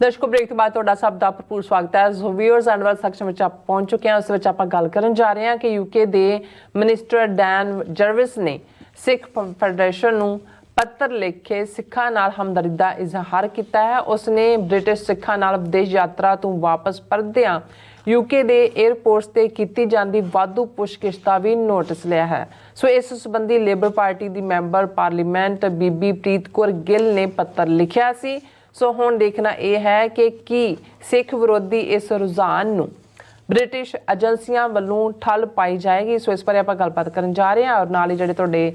ਦਰਸ਼ਕੋ break ਤੋਂ ਬਾਅਦ ਤੁਹਾਡਾ ਸਭ ਦਾ ਭਰਪੂਰ ਸਵਾਗਤ ਹੈ। ਸੋ ਵੀਅਰਸ ਐਂਡ ਵੈਲ ਸੈਕਸ਼ਨ ਵਿੱਚ ਆਪ ਪਹੁੰਚ ਚੁੱਕੇ ਹਾਂ। ਉਸ ਵਿੱਚ ਆਪਾਂ ਗੱਲ ਕਰਨ ਜਾ ਰਹੇ ਹਾਂ ਕਿ ਯੂਕੇ ਦੇ ਮਿਨਿਸਟਰ ਡੈਨ ਜਰਵਿਸ ਨੇ ਸਿੱਖ ਫੈਡਰੇਸ਼ਨ ਨੂੰ ਪੱਤਰ ਲਿਖ ਕੇ ਸਿੱਖਾਂ ਨਾਲ ਹਮਦਰਦੀ ਦਾ ਇਜ਼ਹਾਰ ਕੀਤਾ ਹੈ। ਉਸਨੇ ਬ੍ਰਿਟਿਸ਼ ਸਿੱਖਾਂ ਨਾਲ ਵਿਦੇਸ਼ ਯਾਤਰਾ ਤੋਂ ਵਾਪਸ ਪਰਤਦਿਆਂ ਯੂਕੇ ਦੇ 에ਅਰਪੋਰਟਸ ਤੇ ਕੀਤੀ ਜਾਂਦੀ ਵਾਧੂ ਪੁੱਛਗਿੱਛ ਦਾ ਵੀ ਨੋਟਿਸ ਲਿਆ ਹੈ। ਸੋ ਇਸ ਸੰਬੰਧੀ ਲੇਬਰ ਪਾਰਟੀ ਦੀ ਮੈਂਬਰ ਪਾਰਲੀਮੈਂਟ ਬੀਬੀ ਪ੍ਰੀਤ ਕੌਰ ਗਿੱਲ ਨੇ ਪੱਤਰ ਲਿਖਿਆ ਸੀ। ਸੋ ਹੁਣ ਦੇਖਣਾ ਇਹ ਹੈ ਕਿ ਕੀ ਸਿੱਖ ਵਿਰੋਧੀ ਇਸ ਰੁਝਾਨ ਨੂੰ ਬ੍ਰਿਟਿਸ਼ ਏਜੰਸੀਆਂ ਵੱਲੋਂ ਠੱਲ ਪਾਈ ਜਾਏਗੀ। ਸੋ ਇਸ ਬਾਰੇ ਆਪਾਂ ਗੱਲਬਾਤ ਕਰਨ ਜਾ ਰਹੇ ਹਾਂ ਔਰ ਨਾਲ ਹੀ ਜਿਹੜੇ ਤੁਹਾਡੇ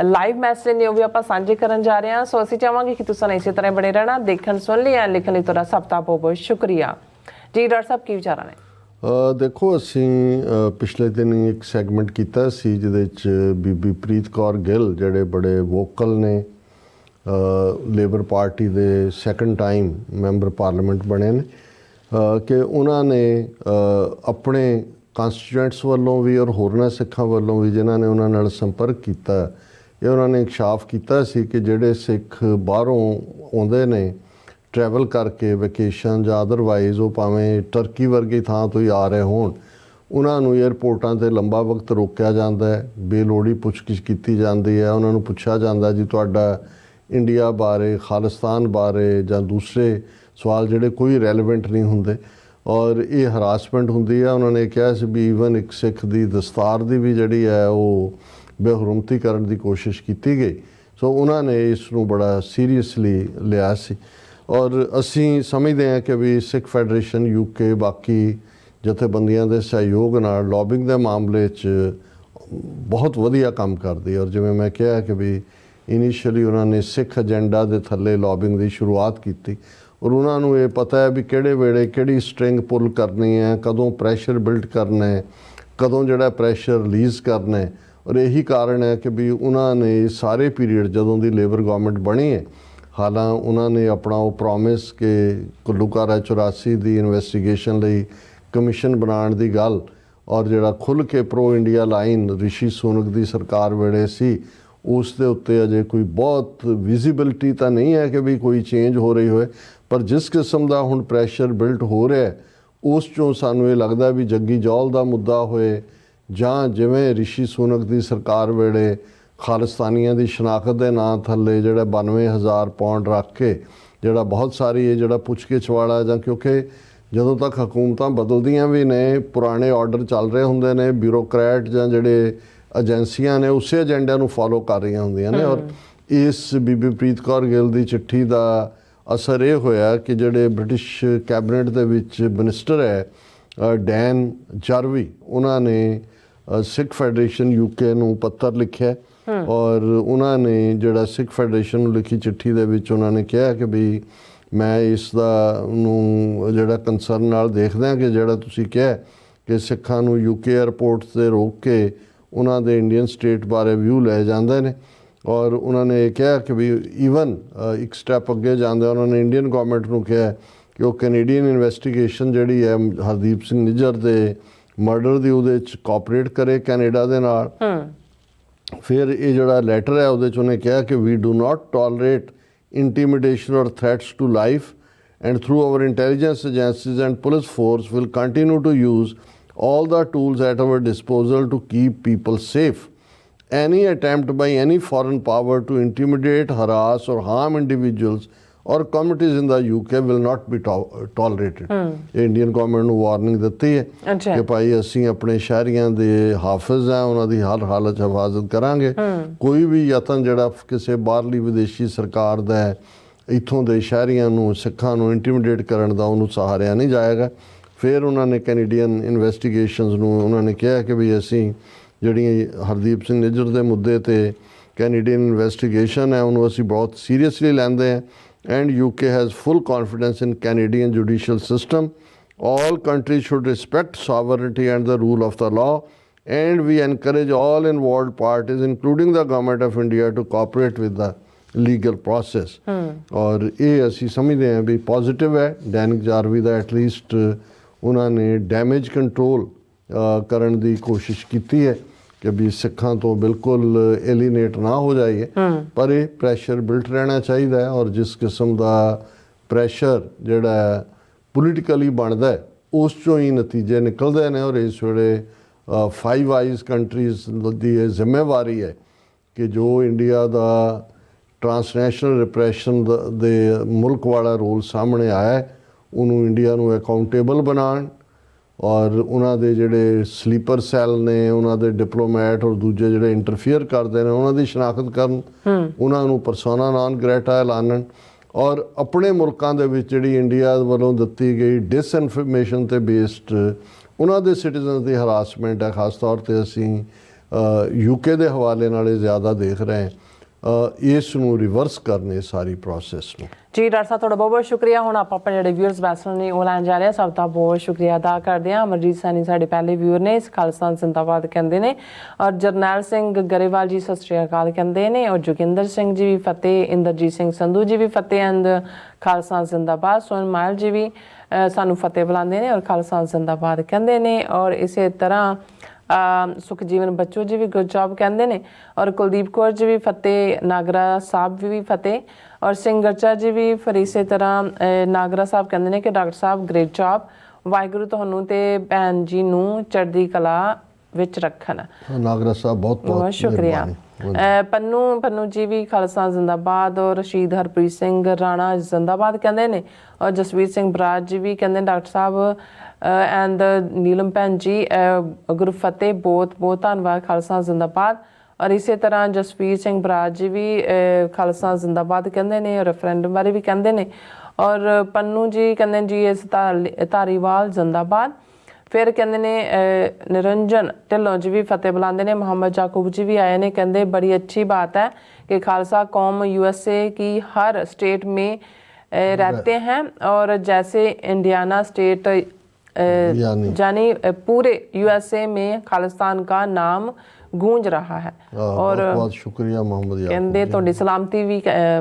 ਲਾਈਵ ਮੈਸੇਜ ਨੇ ਉਹ ਵੀ ਆਪਾਂ ਸਾਂਝੇ ਕਰਨ ਜਾ ਰਹੇ ਹਾਂ। ਸੋ ਅਸੀਂ ਚਾਹਾਂਗੇ ਕਿ ਤੁਸੀਂ ਇਸੇ ਤਰ੍ਹਾਂ ਬਣੇ ਰਹਿਣਾ, ਦੇਖਣ ਸੁਣ ਲਿਆ ਲਿਖਣ ਲਈ ਤੁਹਾਡਾ ਸਭ ਦਾ ਬਹੁਤ ਬਹੁਤ ਸ਼ੁਕਰੀਆ ਜੀ। ਡਾਕਟਰ ਸਾਹਿਬ ਕੀ ਵਿਚਾਰਾਂ ਨੇ? ਦੇਖੋ ਅਸੀਂ ਪਿਛਲੇ ਦਿਨ ਇੱਕ ਸੈਗਮੈਂਟ ਕੀਤਾ ਸੀ ਜਿਹਦੇ 'ਚ ਬੀਬੀ ਪ੍ਰੀਤ ਕੌਰ ਗਿੱਲ ਜਿਹੜੇ ਬੜੇ ਵੋਕਲ ਨੇ, ਲੇਬਰ ਪਾਰਟੀ ਦੇ ਸੈਕੰਡ ਟਾਈਮ ਮੈਂਬਰ ਪਾਰਲੀਮੈਂਟ ਬਣੇ ਨੇ, ਕਿ ਉਹਨਾਂ ਨੇ ਆਪਣੇ ਕਾਂਸਟੀਟਿਊਐਂਟਸ ਵੱਲੋਂ ਵੀ ਔਰ ਹੋਰਨਾਂ ਸਿੱਖਾਂ ਵੱਲੋਂ ਵੀ ਜਿਨ੍ਹਾਂ ਨੇ ਉਹਨਾਂ ਨਾਲ ਸੰਪਰਕ ਕੀਤਾ, ਇਹ ਉਹਨਾਂ ਨੇ ਇਨਕਸ਼ਾਫ ਕੀਤਾ ਸੀ ਕਿ ਜਿਹੜੇ ਸਿੱਖ ਬਾਹਰੋਂ ਆਉਂਦੇ ਨੇ ਟਰੈਵਲ ਕਰਕੇ ਵੈਕੇਸ਼ਨ ਜਾਂ ਅਦਰਵਾਈਜ਼, ਉਹ ਭਾਵੇਂ ਟਰਕੀ ਵਰਗੀ ਥਾਂ ਤੋਂ ਹੀ ਆ ਰਹੇ ਹੋਣ, ਉਹਨਾਂ ਨੂੰ ਏਅਰਪੋਰਟਾਂ 'ਤੇ ਲੰਬਾ ਵਕਤ ਰੋਕਿਆ ਜਾਂਦਾ ਹੈ, ਬੇਲੋੜੀ ਪੁੱਛਗਿੱਛ ਕੀਤੀ ਜਾਂਦੀ ਹੈ। ਉਹਨਾਂ ਨੂੰ ਪੁੱਛਿਆ ਜਾਂਦਾ ਜੀ ਤੁਹਾਡਾ ਇੰਡੀਆ ਬਾਰੇ, ਖਾਲਿਸਤਾਨ ਬਾਰੇ ਜਾਂ ਦੂਸਰੇ ਸਵਾਲ ਜਿਹੜੇ ਕੋਈ ਰੈਲੇਵੈਂਟ ਨਹੀਂ ਹੁੰਦੇ, ਔਰ ਇਹ ਹਰਾਸਮੈਂਟ ਹੁੰਦੀ ਹੈ। ਉਹਨਾਂ ਨੇ ਕਿਹਾ ਸੀ ਵੀ ਈਵਨ ਇੱਕ ਸਿੱਖ ਦੀ ਦਸਤਾਰ ਦੀ ਵੀ ਜਿਹੜੀ ਹੈ ਉਹ ਬੇਹਰਮਤੀ ਕਰਨ ਦੀ ਕੋਸ਼ਿਸ਼ ਕੀਤੀ ਗਈ। ਸੋ ਉਹਨਾਂ ਨੇ ਇਸ ਨੂੰ ਬੜਾ ਸੀਰੀਅਸਲੀ ਲਿਆ ਸੀ ਔਰ ਅਸੀਂ ਸਮਝਦੇ ਹਾਂ ਕਿ ਵੀ ਸਿੱਖ ਫੈਡਰੇਸ਼ਨ ਯੂਕੇ ਬਾਕੀ ਜਥੇਬੰਦੀਆਂ ਦੇ ਸਹਿਯੋਗ ਨਾਲ ਲੌਬਿੰਗ ਦੇ ਮਾਮਲੇ 'ਚ ਬਹੁਤ ਵਧੀਆ ਕੰਮ ਕਰਦੀ ਹੈ। ਔਰ ਜਿਵੇਂ ਮੈਂ ਕਿਹਾ ਕਿ ਵੀ ਇਨੀਸ਼ੀਅਲੀ ਉਹਨਾਂ ਨੇ ਸਿੱਖ ਏਜੰਡਾ ਦੇ ਥੱਲੇ ਲੌਬਿੰਗ ਦੀ ਸ਼ੁਰੂਆਤ ਕੀਤੀ ਔਰ ਉਹਨਾਂ ਨੂੰ ਇਹ ਪਤਾ ਹੈ ਵੀ ਕਿਹੜੇ ਵੇਲੇ ਕਿਹੜੀ ਸਟਰਿੰਗ ਪੁੱਲ ਕਰਨੀ ਹੈ, ਕਦੋਂ ਪ੍ਰੈਸ਼ਰ ਬਿਲਡ ਕਰਨਾ ਹੈ, ਕਦੋਂ ਜਿਹੜਾ ਪ੍ਰੈਸ਼ਰ ਰਿਲੀਜ਼ ਕਰਨਾ ਹੈ। ਔਰ ਇਹੀ ਕਾਰਨ ਹੈ ਕਿ ਵੀ ਉਹਨਾਂ ਨੇ ਸਾਰੇ ਪੀਰੀਅਡ ਜਦੋਂ ਦੀ ਲੇਬਰ ਗਵਰਨਮੈਂਟ ਬਣੀ ਹੈ, ਹਾਲਾਂ ਉਹਨਾਂ ਨੇ ਆਪਣਾ ਉਹ ਪ੍ਰੋਮਿਸ ਕਿ ਘੱਲੂਘਾਰਾ 84 ਦੀ ਇਨਵੈਸਟੀਗੇਸ਼ਨ ਲਈ ਕਮਿਸ਼ਨ ਬਣਾਉਣ ਦੀ ਗੱਲ, ਔਰ ਜਿਹੜਾ ਖੁੱਲ੍ਹ ਕੇ ਪ੍ਰੋ ਇੰਡੀਆ ਲਾਈਨ ਰਿਸ਼ੀ ਸੁਨਕ ਦੀ ਸਰਕਾਰ ਵੇਲੇ ਸੀ, ਉਸ ਦੇ ਉੱਤੇ ਅਜੇ ਕੋਈ ਬਹੁਤ ਵਿਜ਼ੀਬਿਲਿਟੀ ਤਾਂ ਨਹੀਂ ਹੈ ਕਿ ਵੀ ਕੋਈ ਚੇਂਜ ਹੋ ਰਹੀ ਹੋਏ, ਪਰ ਜਿਸ ਕਿਸਮ ਦਾ ਹੁਣ ਪ੍ਰੈਸ਼ਰ ਬਿਲਟ ਹੋ ਰਿਹਾ ਉਸ 'ਚੋਂ ਸਾਨੂੰ ਇਹ ਲੱਗਦਾ ਵੀ ਜੱਗੀ ਜੌਲ ਦਾ ਮੁੱਦਾ ਹੋਏ ਜਾਂ ਜਿਵੇਂ ਰਿਸ਼ੀ ਸੁਨਕ ਦੀ ਸਰਕਾਰ ਵੇਲੇ ਖਾਲਿਸਤਾਨੀਆਂ ਦੀ ਸ਼ਨਾਖਤ ਦੇ ਨਾਂ ਥੱਲੇ ਜਿਹੜਾ 92,000 ਪਾਉਂਡ ਰੱਖ ਕੇ ਜਿਹੜਾ ਬਹੁਤ ਸਾਰੀ ਇਹ ਜਿਹੜਾ ਪੁੱਛਗਿੱਛ ਵਾਲਾ, ਜਾਂ ਕਿਉਂਕਿ ਜਦੋਂ ਤੱਕ ਹਕੂਮਤਾਂ ਬਦਲਦੀਆਂ ਵੀ ਨੇ ਪੁਰਾਣੇ ਆਰਡਰ ਚੱਲ ਰਹੇ ਹੁੰਦੇ ਨੇ, ਬਿਊਰੋਕਰੈਟ ਜਾਂ ਜਿਹੜੇ ਏਜੰਸੀਆਂ ਨੇ ਉਸੇ ਏਜੰਡਿਆਂ ਨੂੰ ਫੋਲੋ ਕਰ ਰਹੀਆਂ ਹੁੰਦੀਆਂ ਨੇ। ਔਰ ਇਸ ਬੀਬੀ ਪ੍ਰੀਤ ਕੌਰ ਗਿੱਲ ਦੀ ਚਿੱਠੀ ਦਾ ਅਸਰ ਇਹ ਹੋਇਆ ਕਿ ਜਿਹੜੇ ਬ੍ਰਿਟਿਸ਼ ਕੈਬਨਿਟ ਦੇ ਵਿੱਚ ਮਿਨਿਸਟਰ ਹੈ ਡੈਨ ਜਰਵੀ, ਉਹਨਾਂ ਨੇ ਸਿੱਖ ਫੈਡਰੇਸ਼ਨ ਯੂਕੇ ਨੂੰ ਪੱਤਰ ਲਿਖਿਆ ਔਰ ਉਹਨਾਂ ਨੇ ਜਿਹੜਾ ਸਿੱਖ ਫੈਡਰੇਸ਼ਨ ਨੂੰ ਲਿਖੀ ਚਿੱਠੀ ਦੇ ਵਿੱਚ ਉਹਨਾਂ ਨੇ ਕਿਹਾ ਕਿ ਵੀ ਮੈਂ ਇਸ ਦਾ ਨੂੰ ਜਿਹੜਾ ਕੰਸਰਨ ਨਾਲ ਦੇਖਦਾ ਕਿ ਜਿਹੜਾ ਤੁਸੀਂ ਕਿਹਾ ਕਿ ਸਿੱਖਾਂ ਨੂੰ ਯੂਕੇ ਏਅਰਪੋਰਟ 'ਤੇ ਰੋਕ ਕੇ ਉਹਨਾਂ ਦੇ ਇੰਡੀਅਨ ਸਟੇਟ ਬਾਰੇ ਵਿਊ ਲੈ ਜਾਂਦੇ ਨੇ। ਔਰ ਉਹਨਾਂ ਨੇ ਇਹ ਕਿਹਾ ਕਿ ਵੀ ਈਵਨ ਇੱਕ ਸਟੈਪ ਅੱਗੇ ਜਾਂਦੇ ਉਹਨਾਂ ਨੇ ਇੰਡੀਅਨ ਗੌਰਮੈਂਟ ਨੂੰ ਕਿਹਾ ਕਿ ਉਹ ਕੈਨੇਡੀਅਨ ਇਨਵੈਸਟੀਗੇਸ਼ਨ ਜਿਹੜੀ ਹੈ ਹਰਦੀਪ ਸਿੰਘ ਨਿੱਜਰ ਦੇ ਮਰਡਰ ਦੀ, ਉਹਦੇ 'ਚ ਕੋਆਪਰੇਟ ਕਰੇ ਕੈਨੇਡਾ ਦੇ ਨਾਲ। ਫਿਰ ਇਹ ਜਿਹੜਾ ਲੈਟਰ ਹੈ ਉਹਦੇ 'ਚ ਉਹਨੇ ਕਿਹਾ ਕਿ ਵੀ do not tolerate intimidation or threats to life and through our intelligence agencies and police force will continue to use all the tools at our disposal to keep people safe. Any attempt by any foreign power to intimidate, harass or harm individuals or communities in the UK will not be tolerated. Indian government ਨੂੰ warning ਦਿੱਤੀ ਹੈ ਕਿ ਭਾਈ ਅਸੀਂ ਆਪਣੇ ਸ਼ਹਿਰੀਆਂ ਦੇ ਹਾਫਿਜ਼ ਹਾਂ, ਉਹਨਾਂ ਦੀ ਹਰ ਹਾਲਤ 'ਚ ਹਿਫਾਜ਼ਤ ਕਰਾਂਗੇ। ਕੋਈ ਵੀ ਯਤਨ ਜਿਹੜਾ ਕਿਸੇ ਬਾਹਰਲੀ ਵਿਦੇਸ਼ੀ ਸਰਕਾਰ ਦਾ ਹੈ ਇੱਥੋਂ ਦੇ ਸ਼ਹਿਰੀਆਂ ਨੂੰ, ਸਿੱਖਾਂ ਨੂੰ ਇੰਟੀਮੀਡੇਟ ਕਰਨ ਦਾ, ਉਹਨੂੰ ਸਹਾਰਿਆ ਨਹੀਂ ਜਾਏਗਾ। ਫਿਰ ਉਹਨਾਂ ਨੇ ਕੈਨੇਡੀਅਨ ਇਨਵੈਸਟੀਗੇਸ਼ਨਸ ਨੂੰ ਉਹਨਾਂ ਨੇ ਕਿਹਾ ਕਿ ਵੀ ਅਸੀਂ ਜਿਹੜੀਆਂ ਹਰਦੀਪ ਸਿੰਘ ਨਿੱਜਰ ਦੇ ਮੁੱਦੇ 'ਤੇ ਕੈਨੇਡੀਅਨ ਇਨਵੈਸਟੀਗੇਸ਼ਨ ਹੈ ਉਹਨੂੰ ਅਸੀਂ ਬਹੁਤ ਸੀਰੀਅਸਲੀ ਲੈਂਦੇ ਹਾਂ and UK has full confidence in Canadian judicial system. All countries should respect sovereignty and the rule of the law and we encourage all involved parties including the government of India to cooperate with the legal process. ਔਰ ਇਹ ਅਸੀਂ ਸਮਝਦੇ ਹਾਂ ਵੀ positive ਹੈ। ਦੈਨਿਕ ਜਾਰਵੀ ਦਾ at least ਉਹਨਾਂ ਨੇ damage control ਕਰਨ ਦੀ ਕੋਸ਼ਿਸ਼ ਕੀਤੀ ਹੈ ਕਿ ਵੀ ਸਿੱਖਾਂ ਤੋਂ ਬਿਲਕੁਲ ਐਲੀਨੇਟ ਨਾ ਹੋ ਜਾਈਏ, ਪਰ ਇਹ ਪ੍ਰੈਸ਼ਰ ਬਿਲਟ ਰਹਿਣਾ ਚਾਹੀਦਾ ਹੈ। ਔਰ ਜਿਸ ਕਿਸਮ ਦਾ ਪ੍ਰੈਸ਼ਰ ਜਿਹੜਾ ਪੋਲੀਟੀਕਲੀ ਬਣਦਾ ਉਸ ਚੋਂ ਹੀ ਨਤੀਜੇ ਨਿਕਲਦੇ ਨੇ। ਔਰ ਇਸ ਵੇਲੇ ਫਾਈਵ ਆਈਜ਼ ਕੰਟਰੀਜ਼ ਦੀ ਇਹ ਜ਼ਿੰਮੇਵਾਰੀ ਹੈ ਕਿ ਜੋ ਇੰਡੀਆ ਦਾ ਟਰਾਂਸਨੈਸ਼ਨਲ ਰਿਪਰੈਸ਼ਨ ਦੇ ਮੁਲਕ ਵਾਲਾ ਰੋਲ ਸਾਹਮਣੇ ਆਇਆ ਉਹਨੂੰ ਇੰਡੀਆ ਨੂੰ ਅਕਾਊਂਟੇਬਲ ਬਣਾਉਣ ਔਰ ਉਹਨਾਂ ਦੇ ਜਿਹੜੇ ਸਲੀਪਰ ਸੈੱਲ ਨੇ, ਉਹਨਾਂ ਦੇ ਡਿਪਲੋਮੈਟ ਔਰ ਦੂਜੇ ਜਿਹੜੇ ਇੰਟਰਫੀਅਰ ਕਰਦੇ ਨੇ ਉਹਨਾਂ ਦੀ ਸ਼ਨਾਖਤ ਕਰਨ, ਉਹਨਾਂ ਨੂੰ ਪਰਸੋਨਾ ਨਾਨ ਗ੍ਰੈਟਾ ਐਲਾਨਣ ਔਰ ਆਪਣੇ ਮੁਲਕਾਂ ਦੇ ਵਿੱਚ ਜਿਹੜੀ ਇੰਡੀਆ ਵੱਲੋਂ ਦਿੱਤੀ ਗਈ ਡਿਸਇਨਫੋਰਮੇਸ਼ਨ ਤੇ ਬੇਸਡ ਉਹਨਾਂ ਦੇ ਸਿਟੀਜ਼ਨਸ ਦੀ ਹਰਾਸਮੈਂਟ ਹੈ। ਖਾਸ ਤੌਰ 'ਤੇ ਅਸੀਂ ਯੂਕੇ ਦੇ ਹਵਾਲੇ ਨਾਲ ਇਹ ਜ਼ਿਆਦਾ ਦੇਖ ਰਹੇ ਹਾਂ। ਇਸ ਨੂੰ ਰਿਵਰਸ ਕਰਨੇ ਸਾਰੀ ਪ੍ਰੋਸੈਸ ਨੂੰ। ਜੀ ਡਾਕਟਰ ਸਾਹਿਬ ਤੁਹਾਡਾ ਬਹੁਤ ਬਹੁਤ ਸ਼ੁਕਰੀਆ। ਹੁਣ ਆਪਾਂ ਜਿਹੜੇ ਵਿਊਅਰਸ ਬੈਸਣ ਨੇ ਉਹ ਲੈਣ ਜਾ ਰਹੇ ਹਾਂ। ਸਭ ਦਾ ਬਹੁਤ ਸ਼ੁਕਰੀਆ ਅਦਾ ਕਰਦੇ ਹਾਂ। ਅਮਰਜੀਤ ਸੈਣੀ ਸਾਡੇ ਪਹਿਲੇ ਵਿਊਅਰ ਨੇ, ਖਾਲਿਸਤਾਨ ਜ਼ਿੰਦਾਬਾਦ ਕਹਿੰਦੇ ਨੇ ਔਰ ਜਰਨੈਲ ਸਿੰਘ ਗਰੇਵਾਲ ਜੀ ਸਤਿ ਸ਼੍ਰੀ ਅਕਾਲ ਕਹਿੰਦੇ ਨੇ ਔਰ ਜੋਗਿੰਦਰ ਸਿੰਘ ਜੀ ਵੀ ਫਤਿਹ, ਇੰਦਰਜੀਤ ਸਿੰਘ ਸੰਧੂ ਜੀ ਵੀ ਫਤਿਹ ਐਂਡ ਖਾਲਿਸਤਾਨ ਜ਼ਿੰਦਾਬਾਦ, ਸੋਨ ਮਾਇਲ ਜੀ ਵੀ ਸਾਨੂੰ ਫਤਿਹ ਬੁਲਾਉਂਦੇ ਨੇ ਔਰ ਖਾਲਿਸਤਾਨ ਜ਼ਿੰਦਾਬਾਦ ਕਹਿੰਦੇ ਨੇ ਔਰ ਇਸੇ ਤਰ੍ਹਾਂ ਸੁਖਜੀਵਨ ਬੱਚੂ ਜੀ ਵੀ ਗੁੱਡ ਜੌਬ ਕਹਿੰਦੇ ਨੇ ਔਰ ਕੁਲਦੀਪ ਕੌਰ ਜੀ ਵੀ ਫਤਿਹ, ਨਾਗਰਾ ਸਾਹਿਬ ਵੀ ਫਤਿਹ ਔਰ ਸਿੰਘ ਗਰਚਾ ਜੀ ਵੀ ਫਿਰ ਇਸੇ ਤਰ੍ਹਾਂ ਨਾਗਰਾ ਸਾਹਿਬ ਕਹਿੰਦੇ ਨੇ ਕਿ ਡਾਕਟਰ ਸਾਹਿਬ ਗ੍ਰੇਟ ਜੌਬ, ਵਾਹਿਗੁਰੂ ਤੁਹਾਨੂੰ ਤੇ ਭੈਣ ਜੀ ਨੂੰ ਚੜ੍ਹਦੀ ਕਲਾ ਵਿੱਚ ਰੱਖਣ। ਨਾਗਰਾ ਸਾਹਿਬ ਬਹੁਤ ਬਹੁਤ ਸ਼ੁਕਰੀਆ। ਪੰਨੂ ਜੀ ਵੀ ਖਾਲਿਸਤਾਨ ਜ਼ਿੰਦਾਬਾਦ ਔਰ ਰਸ਼ੀਦ ਹਰਪ੍ਰੀਤ ਸਿੰਘ ਰਾਣਾ ਜ਼ਿੰਦਾਬਾਦ ਕਹਿੰਦੇ ਨੇ ਔਰ ਜਸਵੀਰ ਸਿੰਘ ਬਰਾਜ ਜੀ ਵੀ ਕਹਿੰਦੇ ਡਾਕਟਰ ਸਾਹਿਬ ਐਂਡ ਨੀਲਮ ਭੈਣ ਜੀ ਗੁਰੂ ਫਤਿਹ, ਬਹੁਤ ਬਹੁਤ ਧੰਨਵਾਦ, ਖਾਲਿਸਤਾਨ ਜ਼ਿੰਦਾਬਾਦ ਔਰ ਇਸੇ ਤਰ੍ਹਾਂ ਜਸਵੀਰ ਸਿੰਘ ਬਰਾਜ ਜੀ ਵੀ ਖਾਲਿਸਤਾਨ ਜ਼ਿੰਦਾਬਾਦ ਕਹਿੰਦੇ ਨੇ ਔਰ ਰੈਫਰੈਂਡਮ ਬਾਰੇ ਵੀ ਕਹਿੰਦੇ ਨੇ ਔਰ ਪੰਨੂ ਜੀ ਕਹਿੰਦੇ ਜੀ ਇਸ ਧਾਰੀਵਾਲ ਜ਼ਿੰਦਾਬਾਦ। ਫਿਰ ਕਹਿੰਦੇ ਨੇ ਨਿਰੰਜਨ ਢਿੱਲੋਂ ਜੀ ਵੀ ਫਤਿਹ ਬੁਲਾਉਂਦੇ ਨੇ। मोहम्मद याकूब जी भी आए ने, कहते बड़ी अच्छी बात है कि खालसा कौम यूएसए की हर स्टेट में रहते हैं और जैसे इंडियाना स्टेट यानी पूरे यूएसए में खालिस्तान का नाम गूंज रहा है। और बहुत शुक्रिया मोहम्मद याकूब, कहते थोड़ी सलामती भी कह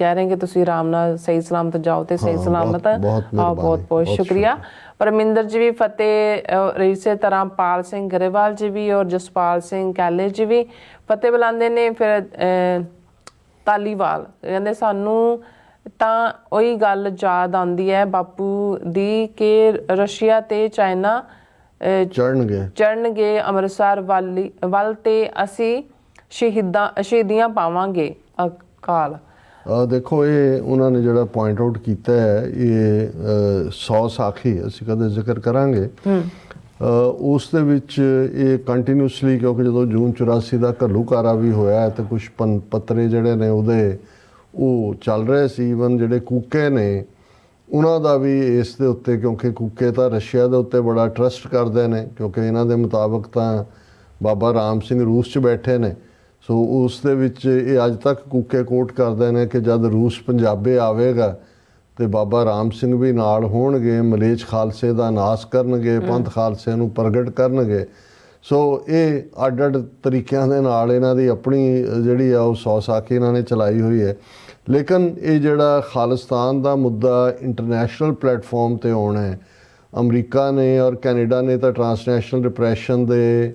रहे हैं कि तुसी आराम नाल सही सलामत जाओ तो सही सलामत। बहुत बहुत शुक्रिया। परमिंदर जी भी फतेह और इसे तरह पाल सिंह गरेवाल जी भी और जसपाल सिंह कैले जी भी फतेह बुलाते ने। फिर तालीवाल कहते सानू ਤਾਂ ਉਹੀ ਗੱਲ ਯਾਦ ਆਉਂਦੀ ਹੈ ਬਾਪੂ ਦੀ ਕਿ ਰਸ਼ੀਆ ਤੇ ਚਾਈਨਾ ਚੜਨਗੇ ਅੰਮ੍ਰਿਤਸਰ ਵੱਲ ਤੇ ਅਸੀਂ ਸ਼ਹੀਦੀਆਂ ਪਾਵਾਂਗੇ ਅਕਾਲ। ਦੇਖੋ ਇਹ ਉਹਨਾਂ ਨੇ ਜਿਹੜਾ ਪੁਆਇੰਟ ਆਊਟ ਕੀਤਾ ਹੈ ਇਹ 100 ਸਾਖੀ ਅਸੀਂ ਕਦੇ ਜ਼ਿਕਰ ਕਰਾਂਗੇ ਉਸ ਦੇ ਵਿੱਚ ਇਹ ਕੰਟੀਨਿਊਸਲੀ ਕਿਉਂਕਿ ਜਦੋਂ ਜੂਨ 84 ਦਾ ਘੱਲੂਘਾਰਾ ਵੀ ਹੋਇਆ ਤੇ ਕੁਝ ਪੱਤਰੇ ਜਿਹੜੇ ਨੇ ਉਹਦੇ ਉਹ ਚੱਲ ਰਹੇ ਸੀ। ਈਵਨ ਜਿਹੜੇ ਕੂਕੇ ਨੇ ਉਹਨਾਂ ਦਾ ਵੀ ਇਸ ਦੇ ਉੱਤੇ ਕਿਉਂਕਿ ਕੂਕੇ ਤਾਂ ਰਸ਼ੀਆ ਦੇ ਉੱਤੇ ਬੜਾ ਟਰਸਟ ਕਰਦੇ ਨੇ ਕਿਉਂਕਿ ਇਹਨਾਂ ਦੇ ਮੁਤਾਬਕ ਤਾਂ ਬਾਬਾ ਰਾਮ ਸਿੰਘ ਰੂਸ 'ਚ ਬੈਠੇ ਨੇ। ਸੋ ਉਸ ਦੇ ਵਿੱਚ ਇਹ ਅੱਜ ਤੱਕ ਕੂਕੇ ਕੋਟ ਕਰਦੇ ਨੇ ਕਿ ਜਦ ਰੂਸ ਪੰਜਾਬੇ ਆਵੇਗਾ ਤੇ ਬਾਬਾ ਰਾਮ ਸਿੰਘ ਵੀ ਨਾਲ ਹੋਣਗੇ, ਮਲੇਛ ਖਾਲਸੇ ਦਾ ਨਾਸ ਕਰਨਗੇ, ਪੰਥ ਖਾਲਸੇ ਨੂੰ ਪ੍ਰਗਟ ਕਰਨਗੇ। ਸੋ ਇਹ ਅੱਡ ਅੱਡ ਤਰੀਕਿਆਂ ਦੇ ਨਾਲ ਇਹਨਾਂ ਦੀ ਆਪਣੀ ਜਿਹੜੀ ਆ ਉਹ 100 ਸਾਖੀ ਇਹਨਾਂ ਨੇ ਚਲਾਈ ਹੋਈ ਹੈ। ਲੇਕਿਨ ਇਹ ਜਿਹੜਾ ਖਾਲਿਸਤਾਨ ਦਾ ਮੁੱਦਾ ਇੰਟਰਨੈਸ਼ਨਲ ਪਲੇਟਫਾਰਮ 'ਤੇ ਆਉਣਾ ਹੈ, ਅਮਰੀਕਾ ਨੇ ਔਰ ਕੈਨੇਡਾ ਨੇ ਤਾਂ ਟਰਾਂਸਨੈਸ਼ਨਲ ਰਿਪਰੈਸ਼ਨ ਦੇ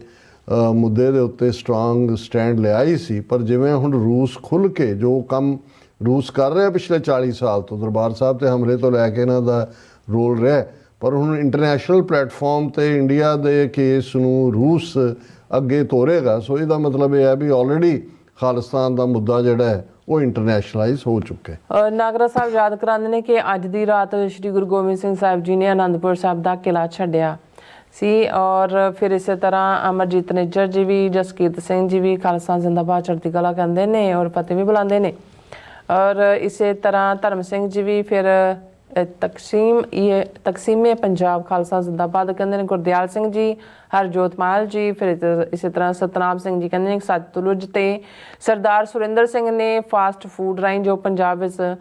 ਮੁੱਦੇ ਦੇ ਉੱਤੇ ਸਟਰੋਂਗ ਸਟੈਂਡ ਲਿਆ ਹੀ ਸੀ। ਪਰ ਜਿਵੇਂ ਹੁਣ ਰੂਸ ਖੁੱਲ੍ਹ ਕੇ ਜੋ ਕੰਮ ਰੂਸ ਕਰ ਰਿਹਾ ਪਿਛਲੇ 40 ਸਾਲ ਤੋਂ ਦਰਬਾਰ ਸਾਹਿਬ 'ਤੇ ਹਮਲੇ ਤੋਂ ਲੈ ਕੇ ਇਹਨਾਂ ਦਾ ਰੋਲ ਰਿਹਾ, ਪਰ ਹੁਣ ਇੰਟਰਨੈਸ਼ਨਲ ਪਲੇਟਫਾਰਮ 'ਤੇ ਇੰਡੀਆ ਦੇ ਕੇਸ ਨੂੰ ਰੂਸ ਅੱਗੇ ਤੋਰੇਗਾ। ਸੋ ਇਹਦਾ ਮਤਲਬ ਇਹ ਹੈ ਵੀ ਆਲਰੇਡੀ ਖਾਲਿਸਤਾਨ ਦਾ ਮੁੱਦਾ ਜਿਹੜਾ ਹੈ ਉਹ ਇੰਟਰਨੈਸ਼ਨਲਾਈਜ਼ ਹੋ ਚੁੱਕਾ ਹੈ। ਨਾਗਰਾ ਸਾਹਿਬ ਯਾਦ ਕਰਾਉਂਦੇ ਨੇ ਕਿ ਅੱਜ ਦੀ ਰਾਤ ਸ਼੍ਰੀ ਗੁਰੂ ਗੋਬਿੰਦ ਸਿੰਘ ਸਾਹਿਬ ਜੀ ਨੇ ਆਨੰਦਪੁਰ ਸਾਹਿਬ ਦਾ ਕਿਲ੍ਹਾ ਛੱਡਿਆ ਸੀ। ਔਰ ਫਿਰ ਇਸੇ ਤਰ੍ਹਾਂ ਅਮਰਜੀਤ ਨਿੱਜਰ ਜੀ ਵੀ, ਜਸਕੀਰਤ ਸਿੰਘ ਜੀ ਵੀ ਖਾਲਿਸਤਾਨ ਜ਼ਿੰਦਾਬਾਦ ਚੜ੍ਹਦੀ ਕਲਾ ਕਹਿੰਦੇ ਨੇ ਔਰ ਫਤਿਹ ਵੀ ਬੁਲਾਉਂਦੇ ਨੇ। ਔਰ ਇਸੇ ਤਰ੍ਹਾਂ ਧਰਮ ਸਿੰਘ ਜੀ ਵੀ ਫਿਰ ਤਕਸੀਮੇ ਪੰਜਾਬ ਖਾਲਸਾ ਜ਼ਿੰਦਾਬਾਦ ਕਹਿੰਦੇ ਨੇ। ਗੁਰਦਿਆਲ ਸਿੰਘ ਜੀ, ਹਰਜੋਤ ਮਾਲ ਜੀ, ਫਿਰ ਇਸੇ ਤਰ੍ਹਾਂ ਸਤਨਾਮ ਸਿੰਘ ਜੀ ਕਹਿੰਦੇ ਨੇ ਸਤਲੁਜ ਤੇ ਸਰਦਾਰ ਸੁਰਿੰਦਰ ਸਿੰਘ ਨੇ ਫਾਸਟ ਫੂਡ ਰਾਹੀਂ ਜੋ ਪੰਜਾਬ ਵਿੱਚ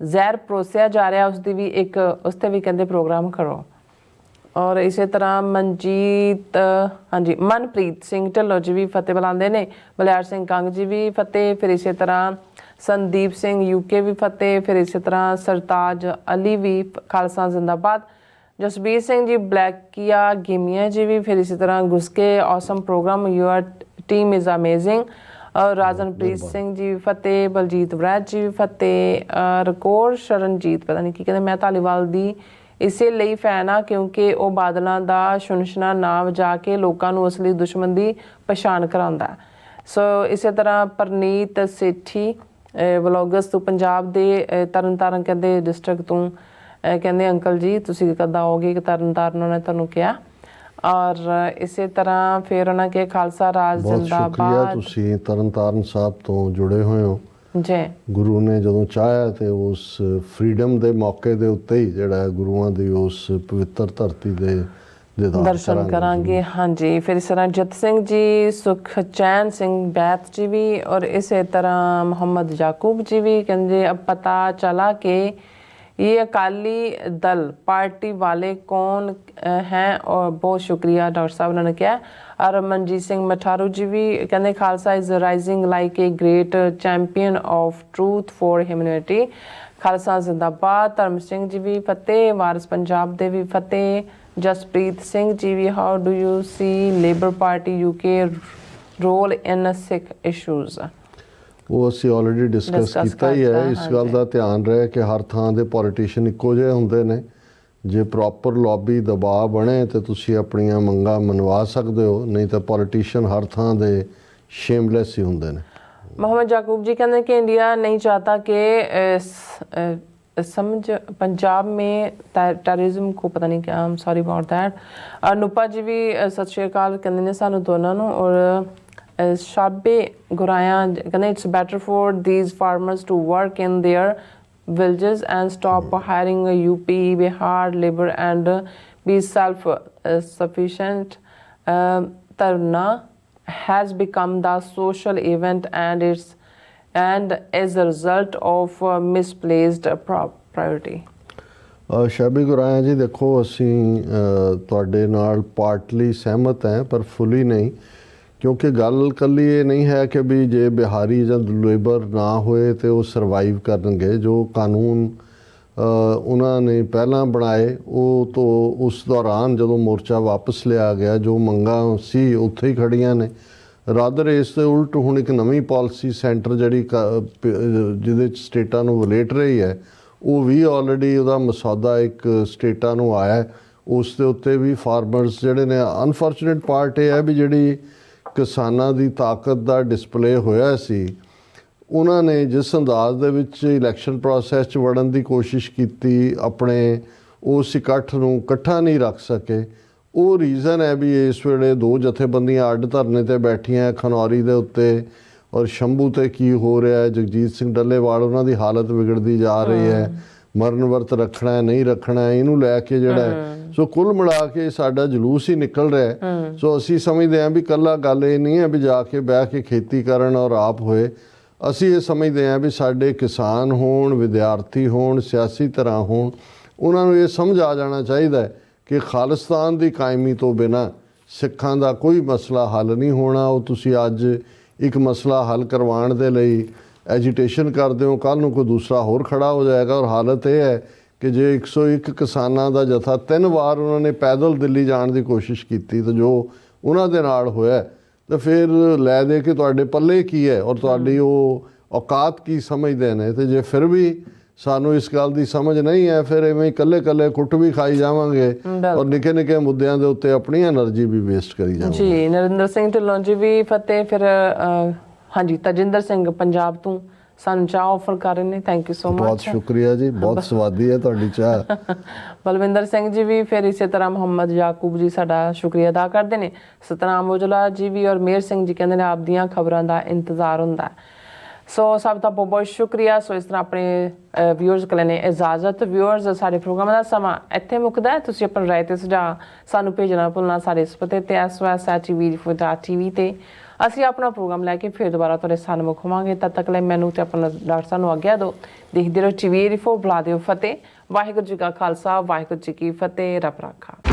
ਜ਼ਹਿਰ ਪਰੋਸਿਆ ਜਾ ਰਿਹਾ ਉਸ ਦੀ ਵੀ ਇੱਕ ਉਸ 'ਤੇ ਵੀ ਕਹਿੰਦੇ ਪ੍ਰੋਗਰਾਮ ਕਰੋ। ਔਰ ਇਸੇ ਤਰ੍ਹਾਂ ਮਨਪ੍ਰੀਤ ਸਿੰਘ ਢਿੱਲੋਂ ਜੀ ਵੀ ਫਤਿਹ ਬੁਲਾਉਂਦੇ ਨੇ। ਬਲਿਆਰ ਸਿੰਘ ਕੰਗ ਜੀ ਵੀ ਫਤਿਹ। ਫਿਰ ਇਸੇ ਤਰ੍ਹਾਂ ਸੰਦੀਪ ਸਿੰਘ ਯੂਕੇ ਵੀ ਫਤਿਹ। ਫਿਰ ਇਸੇ ਤਰ੍ਹਾਂ ਸਰਤਾਜ ਅਲੀ ਵੀ ਖਾਲਸਾ ਜ਼ਿੰਦਾਬਾਦ। ਜਸਬੀਰ ਸਿੰਘ ਜੀ ਬਲੈਕੀਆ ਗੇਮੀਆ ਜੀ ਵੀ। ਫਿਰ ਇਸੇ ਤਰ੍ਹਾਂ ਗੁਸਕੇ awesome programme your team is amazing. Rajanpreet Singh ji ਵੀ ਫਤਿਹ, ਬਲਜੀਤ ਵੜੈਚ ਜੀ ਵੀ ਫਤਿਹ, ਰਕੌਰ ਸ਼ਰਨਜੀਤ ਪਤਾ ਨਹੀਂ ਕੀ ਕਹਿੰਦੇ, ਮੈਂ ਧਾਲੀਵਾਲ ਦੀ ਇਸੇ ਲਈ ਫੈਨ ਆ ਕਿਉਂਕਿ ਉਹ ਬਾਦਲਾਂ ਦਾ ਸ਼ੁਨਸ਼ਨਾ ਨਾ ਵਜਾ ਕੇ ਲੋਕਾਂ ਨੂੰ ਅਸਲੀ ਦੁਸ਼ਮਣ ਦੀ ਪਛਾਣ ਕਰਾਉਂਦਾ। ਸੋ ਇਸੇ ਤਰ੍ਹਾਂ ਪਰਨੀਤ ਸੇਠੀ ਵਲੋਗਸ ਤੋਂ ਪੰਜਾਬ ਦੇ ਤਰਨਤਾਰਨ ਕਹਿੰਦੇ ਡਿਸਟ੍ਰਿਕਟ ਤੋਂ ਕਹਿੰਦੇ ਅੰਕਲ ਜੀ ਤੁਸੀਂ ਕਦੋਂ ਆਓਗੇ ਕਿ ਤਰਨਤਾਰਨ ਉਹਨਾਂ ਨੇ ਤੁਹਾਨੂੰ ਕਿਹਾ। ਔਰ ਇਸੇ ਤਰ੍ਹਾਂ ਫਿਰ ਉਹਨਾਂ ਕੇ ਖਾਲਸਾ ਰਾਜ ਬਹੁਤ ਸ਼ੁਕਰੀਆ, ਜਿੰਦਾਬਾਦ ਤੁਸੀਂ ਤਰਨਤਾਰਨ ਸਾਹਿਬ ਤੋਂ ਜੁੜੇ ਹੋਏ ਹੋ। ਜੀ ਗੁਰੂ ਨੇ ਜਦੋਂ ਚਾਹਿਆ ਤੇ ਉਸ ਫਰੀडम ਦੇ ਮੌਕੇ ਦੇ ਉੱਤੇ ਹੀ ਜਿਹੜਾ ਗੁਰੂਆਂ ਦੀ ਉਸ ਪਵਿੱਤਰ ਧਰਤੀ ਦੇ ਦਰਸ਼ਨ ਕਰਾਂਗੇ। ਹਾਂਜੀ, ਫਿਰ ਇਸ ਤਰ੍ਹਾਂ ਜਤ ਸਿੰਘ ਜੀ, ਸੁਖਚੈਨ ਸਿੰਘ ਬੈਤ ਜੀ ਵੀ ਔਰ ਇਸੇ ਤਰ੍ਹਾਂ ਮੁਹੰਮਦ ਯਾਕੂਬ ਜੀ ਵੀ ਕਹਿੰਦੇ अब पता चला कि ये अकाली दल पार्टी वाले कौन हैं और बहुत शुक्रिया डॉक्टर साहब उन्होंने किया। और मनजीत सिंह मठारू जी भी कहते Khalsa is rising like a great champion of truth for humanity, Khalsa जिंदाबाद। धर्म सिंह जी भी फतेह, वारिस पंजाब दे भी फतेह, जसप्रीत सिंह जी भी how do you see Labour Party UK role in Sikh issues. ਉਹ ਅਸੀਂ ਆਲਰੇਡੀ ਡਿਸਕਸ ਕੀਤਾ ਹੀ ਹੈ। ਇਸ ਗੱਲ ਦਾ ਧਿਆਨ ਰਹੇ ਕਿ ਹਰ ਥਾਂ ਦੇ ਪੋਲੀਟੀਸ਼ੀਅਨ ਇੱਕੋ ਜਿਹੇ ਹੁੰਦੇ ਨੇ। ਜੇ ਪ੍ਰੋਪਰ ਲੌਬੀ ਦਬਾਅ ਬਣੇ ਤੇ ਤੁਸੀਂ ਆਪਣੀਆਂ ਮੰਗਾਂ ਮਨਵਾ ਸਕਦੇ ਹੋ, ਨਹੀਂ ਤਾਂ ਪੋਲੀਟੀਸ਼ੀਅਨ ਹਰ ਥਾਂ ਦੇ ਸ਼ੇਮਲੈਸ ਹੀ ਹੁੰਦੇ ਨੇ। मोहम्मद याकूब जी कहते हैं कि इंडिया नहीं चाहता कि समझ पंजाब में टेररिज्म को पता नहीं क्या, I am sorry about that. Anupa ji भी सत श्री अकाल कहते हैं सानू दोनों नू। और शाबे गुराया कहते it's better for these farmers to work in their villages and stop hiring UP Bihar labor and be self sufficient। Tarna has become the social event and as a result of misplaced priority। ਸ਼ਾਬੀ ਗੁਰਾਇਆ ਜੀ, ਦੇਖੋ ਅਸੀਂ ਤੁਹਾਡੇ ਨਾਲ ਪਾਰਟਲੀ ਸਹਿਮਤ ਹੈ ਪਰ ਫੁੱਲੀ ਨਹੀਂ, ਕਿਉਂਕਿ ਗੱਲ ਇਕੱਲੀ ਇਹ ਨਹੀਂ ਹੈ ਕਿ ਵੀ ਜੇ ਬਿਹਾਰੀ ਜਾਂ ਲੇਬਰ ਨਾ ਹੋਏ ਤੇ ਉਹ ਸਰਵਾਈਵ ਕਰਨਗੇ। ਜੋ ਕਾਨੂੰਨ ਉਹਨਾਂ ਨੇ ਪਹਿਲਾਂ ਬਣਾਏ ਉਹ ਤੋਂ ਉਸ ਦੌਰਾਨ ਜਦੋਂ ਮੋਰਚਾ ਵਾਪਸ ਲਿਆ ਗਿਆ, ਜੋ ਮੰਗਾਂ ਸੀ ਉੱਥੇ ਹੀ ਖੜੀਆਂ ਨੇ। ਰਾਦਰ ਇਸ ਦੇ ਉਲਟ ਹੁਣ ਇੱਕ ਨਵੀਂ ਪਾਲਿਸੀ ਸੈਂਟਰ ਜਿਹੜੀ ਜਿਹਦੇ 'ਚ ਸਟੇਟਾਂ ਨੂੰ ਵਲੇਟ ਰਹੀ ਹੈ, ਉਹ ਵੀ ਆਲਰੇਡੀ ਉਹਦਾ ਮਸੌਦਾ ਇੱਕ ਸਟੇਟਾਂ ਨੂੰ ਆਇਆ। ਉਸ ਦੇ ਉੱਤੇ ਵੀ ਫਾਰਮਰਸ ਜਿਹੜੇ ਨੇ, ਅਨਫੋਰਚੂਨੇਟ ਪਾਰਟ ਇਹ ਹੈ ਵੀ ਜਿਹੜੀ ਕਿਸਾਨਾਂ ਦੀ ਤਾਕਤ ਦਾ ਡਿਸਪਲੇ ਹੋਇਆ ਸੀ, ਉਹਨਾਂ ਨੇ ਜਿਸ ਅੰਦਾਜ਼ ਦੇ ਵਿੱਚ ਇਲੈਕਸ਼ਨ ਪ੍ਰੋਸੈਸ 'ਚ ਵੜਨ ਦੀ ਕੋਸ਼ਿਸ਼ ਕੀਤੀ, ਆਪਣੇ ਉਸ ਇਕੱਠ ਨੂੰ ਇਕੱਠਾ ਨਹੀਂ ਰੱਖ ਸਕੇ। ਉਹ ਰੀਜ਼ਨ ਹੈ ਵੀ ਇਸ ਵੇਲੇ ਦੋ ਜਥੇਬੰਦੀਆਂ ਅੱਡ ਧਰਨੇ 'ਤੇ ਬੈਠੀਆਂ, ਖਨੌਰੀ ਦੇ ਉੱਤੇ ਔਰ ਸ਼ੰਭੂ 'ਤੇ ਕੀ ਹੋ ਰਿਹਾ ਹੈ। ਜਗਜੀਤ ਸਿੰਘ ਡੱਲੇਵਾਲ, ਉਹਨਾਂ ਦੀ ਹਾਲਤ ਵਿਗੜਦੀ ਜਾ ਰਹੀ ਹੈ, ਮਰਨ ਵਰਤ ਰੱਖਣਾ ਹੈ ਨਹੀਂ ਰੱਖਣਾ ਹੈ, ਇਹਨੂੰ ਲੈ ਕੇ ਜਿਹੜਾ ਸੋ ਕੁੱਲ ਮਿਲਾ ਕੇ ਸਾਡਾ ਜਲੂਸ ਹੀ ਨਿਕਲ ਰਿਹਾ। ਸੋ ਅਸੀਂ ਸਮਝਦੇ ਹਾਂ ਵੀ ਇਕੱਲਾ ਗੱਲ ਇਹ ਨਹੀਂ ਹੈ ਵੀ ਜਾ ਕੇ ਬਹਿ ਕੇ ਖੇਤੀ ਕਰਨ ਔਰ ਆਪ ਹੋਏ। ਅਸੀਂ ਇਹ ਸਮਝਦੇ ਹਾਂ ਵੀ ਸਾਡੇ ਕਿਸਾਨ ਹੋਣ, ਵਿਦਿਆਰਥੀ ਹੋਣ, ਸਿਆਸੀ ਧਿਰਾਂ ਹੋਣ, ਉਹਨਾਂ ਨੂੰ ਇਹ ਸਮਝ ਆ ਜਾਣਾ ਚਾਹੀਦਾ ਹੈ ਕਿ ਖਾਲਿਸਤਾਨ ਦੀ ਕਾਇਮੀ ਤੋਂ ਬਿਨਾਂ ਸਿੱਖਾਂ ਦਾ ਕੋਈ ਮਸਲਾ ਹੱਲ ਨਹੀਂ ਹੋਣਾ। ਉਹ ਤੁਸੀਂ ਅੱਜ ਇੱਕ ਮਸਲਾ ਹੱਲ ਕਰਵਾਉਣ ਦੇ ਲਈ ਐਜੀਟੇਸ਼ਨ ਕਰਦੇ ਹੋ, ਕੱਲ੍ਹ ਨੂੰ ਕੋਈ ਦੂਸਰਾ ਹੋਰ ਖੜਾ ਹੋ ਜਾਏਗਾ। ਔਰ ਹਾਲਤ ਇਹ ਹੈ ਕਿ ਜੇ 101 ਕਿਸਾਨਾਂ ਦਾ ਜਥਾ 3 ਵਾਰ ਉਹਨਾਂ ਨੇ ਪੈਦਲ ਦਿੱਲੀ ਜਾਣ ਦੀ ਕੋਸ਼ਿਸ਼ ਕੀਤੀ ਤਾਂ ਜੋ ਉਹਨਾਂ ਦੇ ਨਾਲ ਹੋਇਆ, ਤਾਂ ਫਿਰ ਲੈ ਦੇ ਕੇ ਤੁਹਾਡੇ ਪੱਲੇ ਕੀ ਹੈ ਔਰ ਤੁਹਾਡੀ ਉਹ ਔਕਾਤ ਕੀ ਸਮਝਦੇ ਨੇ। ਤੇ ਜੇ ਫਿਰ ਵੀ ਸਾਨੂੰ ਇਸ ਗੱਲ ਦੀ ਸਮਝ ਨਹੀਂ ਹੈ, ਫਿਰ ਐਵੇਂ ਇਕੱਲੇ ਇਕੱਲੇ ਕੁੱਟ ਵੀ ਖਾਈ ਜਾਵਾਂਗੇ ਔਰ ਨਿੱਕੇ ਨਿੱਕੇ ਮੁੱਦਿਆਂ ਦੇ ਉੱਤੇ ਆਪਣੀ ਐਨਰਜੀ ਵੀ ਵੇਸਟ ਕਰੀ ਜਾਵਾਂਗੇ। ਜੀ ਨਰਿੰਦਰ ਸਿੰਘ ਢਿੱਲੋਂ ਜੀ ਵੀ ਫਤਿਹ। ਫਿਰ ਹਾਂਜੀ, ਤਜਿੰਦਰ ਸਿੰਘ ਪੰਜਾਬ ਤੋਂ ਸਾਨੂੰ ਚਾਹ ਆਫਰ ਕਰ ਰਹੇ ਨੇ, ਥੈਂਕ ਯੂ ਸੋ ਮਚ। ਬਹੁਤ ਸ਼ੁਕਰੀਆ ਜੀ, ਬਹੁਤ ਸਵਾਦੀ ਹੈ ਤੁਹਾਡੀ ਚਾਹ। ਬਲਵਿੰਦਰ ਸਿੰਘ ਜੀ ਵੀ, ਫਿਰ ਇਸੇ ਤਰ੍ਹਾਂ ਮੁਹੰਮਦ ਯਾਕੂਬ ਜੀ ਸਾਡਾ ਸ਼ੁਕਰੀਆ ਅਦਾ ਕਰਦੇ ਨੇ। ਸਤਨਾਮ ਔਜਲਾ ਜੀ ਵੀ ਔਰ ਮੇਹਰ ਸਿੰਘ ਜੀ ਕਹਿੰਦੇ ਨੇ ਆਪ ਦੀਆਂ ਖਬਰਾਂ ਦਾ ਇੰਤਜ਼ਾਰ ਹੁੰਦਾ ਹੈ। ਸੋ ਸਭ ਦਾ ਬਹੁਤ ਬਹੁਤ ਸ਼ੁਕਰੀਆ। ਸੋ ਇਸ ਤਰ੍ਹਾਂ ਆਪਣੇ ਵਿਊਅਰਸ ਕੋਲ ਨੇ ਇਜਾਜ਼ਤ। ਵਿਊਅਰਸ, ਸਾਡੇ ਪ੍ਰੋਗਰਾਮ ਦਾ ਸਮਾਂ ਇੱਥੇ ਮੁੱਕਦਾ ਹੈ। ਤੁਸੀਂ ਆਪਣੀ ਰਾਏ ਤੇ ਸੁਝਾਅ ਸਾਨੂੰ ਭੇਜਣਾ ਭੁੱਲਣਾ ਸਾਡੇ ਇਸ ਪਤੇ ਤੇ SOS@tvtv ਤੇ। ਅਸੀਂ ਆਪਣਾ ਪ੍ਰੋਗਰਾਮ ਲੈ ਕੇ ਫਿਰ ਦੁਬਾਰਾ ਤੁਹਾਡੇ ਸਾਹਮਣੇ ਹੋਵਾਂਗੇ। ਤਦ ਤੱਕ ਲਈ ਮੈਨੂੰ ਤੇ ਆਪਣਾ ਡਾਕਟਰ ਸਾਹਿਬ ਨੂੰ ਆਗਿਆ ਦਿਓ। ਦੇਖਦੇ ਰਹੋ TV 84। ਬੁਲਾ ਦਿਓ ਫਤਿਹ। ਵਾਹਿਗੁਰੂ ਜੀ ਕਾ ਖਾਲਸਾ, ਵਾਹਿਗੁਰੂ ਜੀ ਕੀ ਫਤਿਹ। ਰੱਬ ਰਾਖਾ।